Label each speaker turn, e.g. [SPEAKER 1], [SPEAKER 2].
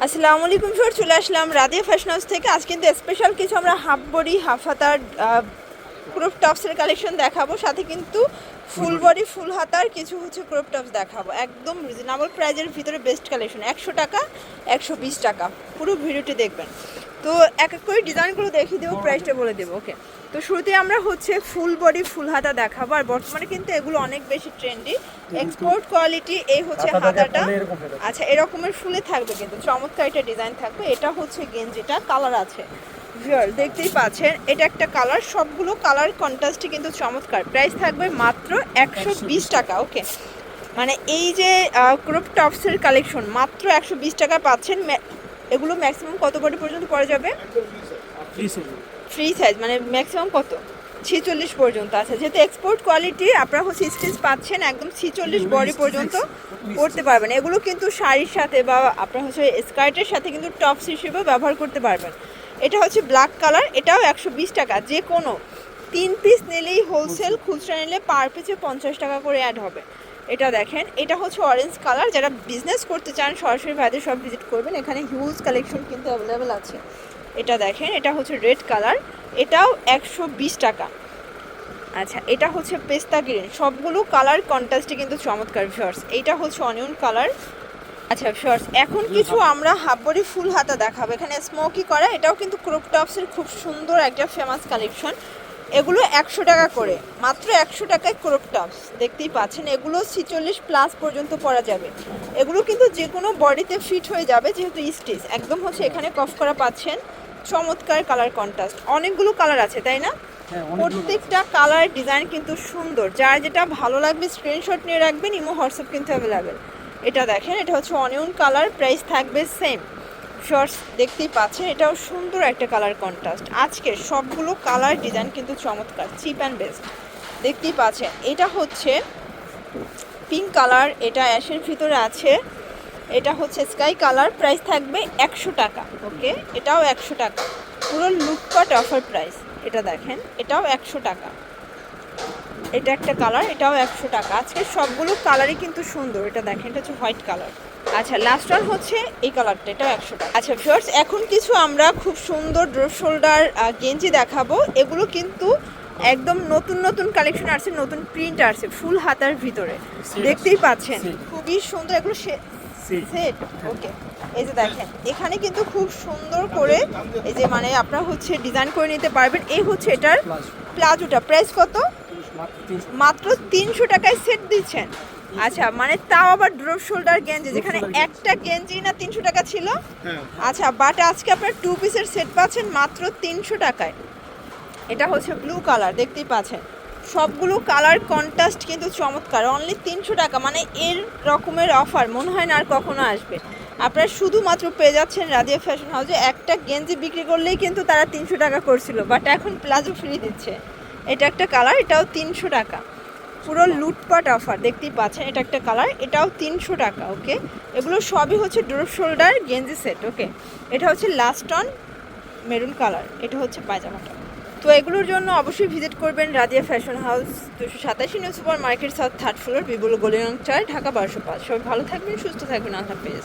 [SPEAKER 1] আসসালামু আলাইকুম স্যার, চলে আসলাম রাদিয়া ফ্যাশন হাউস থেকে। আজ কিন্তু স্পেশাল কিছু আমরা হাফ বডি হাফ হাতার ক্রপ টপসের কালেকশন দেখাবো, সাথে কিন্তু ফুল বডি ফুল হাতার কিছু ক্রপ টপস দেখাবো একদম রিজনেবল প্রাইজের ভিতরে। বেস্ট কালেকশন, 100 টাকা 120 টাকা। পুরো ভিডিওটি দেখবেন। তো এক এক করে ডিজাইনগুলো দেখিয়ে দেবো, প্রাইসটা বলে দেবো। ওকে, তো শুরুতে আমরা ফুল বডি ফুল হাতা দেখাবো। আর বর্তমানে কিন্তু এগুলো অনেক বেশি ট্রেন্ডি, এক্সপোর্ট কোয়ালিটি। এই হাতাটা, আচ্ছা এরকমের ফুলে থাকবে, কিন্তু চমৎকার একটা ডিজাইন থাকবে। এটা গেঞ্জিটা, কালার আছে দেখতেই পাচ্ছেন। এটা একটা কালার, সবগুলো কালার কন্ট্রাস্টে কিন্তু চমৎকার। প্রাইস থাকবে মাত্র 120 টাকা। ওকে, মানে এই যে ক্রপ টপসের কালেকশন মাত্র 120 টাকা পাচ্ছেন। এগুলো ম্যাক্সিমাম কত বডি পর্যন্ত পরা যাবে? ফ্রি সাইজ, মানে ম্যাক্সিমাম কত? 46 পর্যন্ত আছে। যেহেতু এক্সপোর্ট কোয়ালিটি, আপনারা স্টিচ পাচ্ছেন, একদম 46 বডি পর্যন্ত পরতে পারবেন। এগুলো কিন্তু শাড়ির সাথে বা আপনার স্কার্টের সাথে কিন্তু টপস হিসেবেও ব্যবহার করতে পারবেন। এটা ব্ল্যাক কালার, এটাও 120 টাকা। যে কোনো 3 পিস নিলেই হোলসেল, খুচরা নিলে পার পিসে 50 টাকা করে অ্যাড হবে। এটা দেখেন, এটা অরেঞ্জ কালার। যারা বিজনেস করতে চান সরাসরি ভাইদের সব ভিজিট করবেন, এখানে হিউজ কালেকশন কিন্তু অ্যাভেলেবেল আছে। এটা দেখেন, এটা রেড কালার, এটাও 120 টাকা। আচ্ছা, এটা পেস্তা গ্রিন। সবগুলো কালার কন্ট্রাস্টে কিন্তু চমৎকার ভিউয়ার্স। এইটা অনিয়ন কালার। আচ্ছা ভিউয়ার্স, এখন কিছু আমরা হাফ বডি ফুল হাতা দেখাবো। এখানে স্মোকি করা, এটাও কিন্তু ক্রপ টপসের খুব সুন্দর একটা ফেমাস কালেকশন। এগুলো 100 টাকা করে, মাত্র 100 টাকায় ক্রপ টপস দেখতেই পাচ্ছেন। এগুলো 46 প্লাস পর্যন্ত পরা যাবে। এগুলো কিন্তু যে কোনো বডিতে ফিট হয়ে যাবে, যেহেতু স্টিচ একদম এখানে কফ করা পাচ্ছেন। চমৎকার কালার কন্ট্রাস্ট, অনেকগুলো কালার আছে তাই না? প্রত্যেকটা কালার ডিজাইন কিন্তু সুন্দর। যার যেটা ভালো লাগবে স্ক্রিনশট নিয়ে রাখবেন, ইমো হোয়াটসঅ্যাপ কিন্তু অ্যাভেলেবেল। এটা দেখেন, এটা অনিয়ন কালার, প্রাইস থাকবে সেম। শর্টস দেখতেই পাচ্ছেন, এটাও সুন্দর একটা কালার কন্ট্রাস্ট। আজকের সবগুলো কালার ডিজাইন কিন্তু চমৎকার, চিপ অ্যান্ড বেস্ট দেখতেই পাচ্ছেন। এটা পিঙ্ক কালার, এটা অ্যাশের ভিতরে আছে। এটা স্কাই কালার, প্রাইস থাকবে 100 টাকা। ওকে, এটাও 100 টাকা, পুরো লুটপাট অফার প্রাইস। এটা দেখেন, এটাও 100 টাকা। এটা একটা কালার, এটাও 100 টাকা। আজকে সবগুলো কালারই কিন্তু সুন্দর। এটা দেখেন, এটা হোয়াইট কালার। আচ্ছা, লাস্ট ওয়ান এই কালারটা, এটাও 100 টাকা। আচ্ছা ভিউয়ার্স, এখন কিছু আমরা খুব সুন্দর ড্রপ শোল্ডার গেঞ্জি দেখাবো। এগুলো কিন্তু একদম নতুন নতুন কালেকশন আসছে, নতুন প্রিন্ট আসছে ফুল হাতার ভিতরে, দেখতেই পাচ্ছেন খুবই সুন্দর। এগুলো সেট। ওকে, এই যে দেখেন, এখানে কিন্তু খুব সুন্দর করে এই যে মানে আপনারা ডিজাইন করে নিতে পারবেন। এই এটার প্লাজোটা, প্রাইস কত? মাত্র 300 টাকায় সেট দিচ্ছেন। আচ্ছা, মানে তাও আবার ড্রপ শোল্ডার গেঞ্জি, যেখানে একটা গেঞ্জি না 300 টাকা ছিল। আচ্ছা, বাট আজকে আপনার 2 পিসের সেট পাচ্ছেন মাত্র 300 টাকায়। এটা ব্লু কালার, দেখতেই পাচ্ছেন। সবগুলো কালার কন্ট্রাস্ট কিন্তু চমৎকার। অনলি 300 টাকা, মানে এর রকমের অফার মনে হয় না আর কখনো আসবে। আপনারা শুধুমাত্র পেয়ে যাচ্ছেন রাদিয়া ফ্যাশন হাউসে। একটা গেঞ্জি বিক্রি করলেই কিন্তু তারা 300 টাকা করছিল, বাট এখন প্লাজো ফ্রি দিচ্ছে। এটা একটা কালার, এটাও 300 টাকা। পুরো লুটপাট অফার দেখতেই পাচ্ছেন। এটা একটা কালার, এটাও 300 টাকা। ওকে, এগুলো সবই ড্রপ শোল্ডার গেঞ্জি সেট। ওকে, এটা লাস্ট অন মেরুন কালার, এটা পায়জামাটা। তো এগুলোর জন্য অবশ্যই ভিজিট করবেন Radia fashion house, 287 new super market, south 3rd floor, Bipul গলি নং 4, ঢাকা 1205। সবাই ভালো থাকবেন, সুস্থ থাকবেন, আল্লাহ হাফেজ।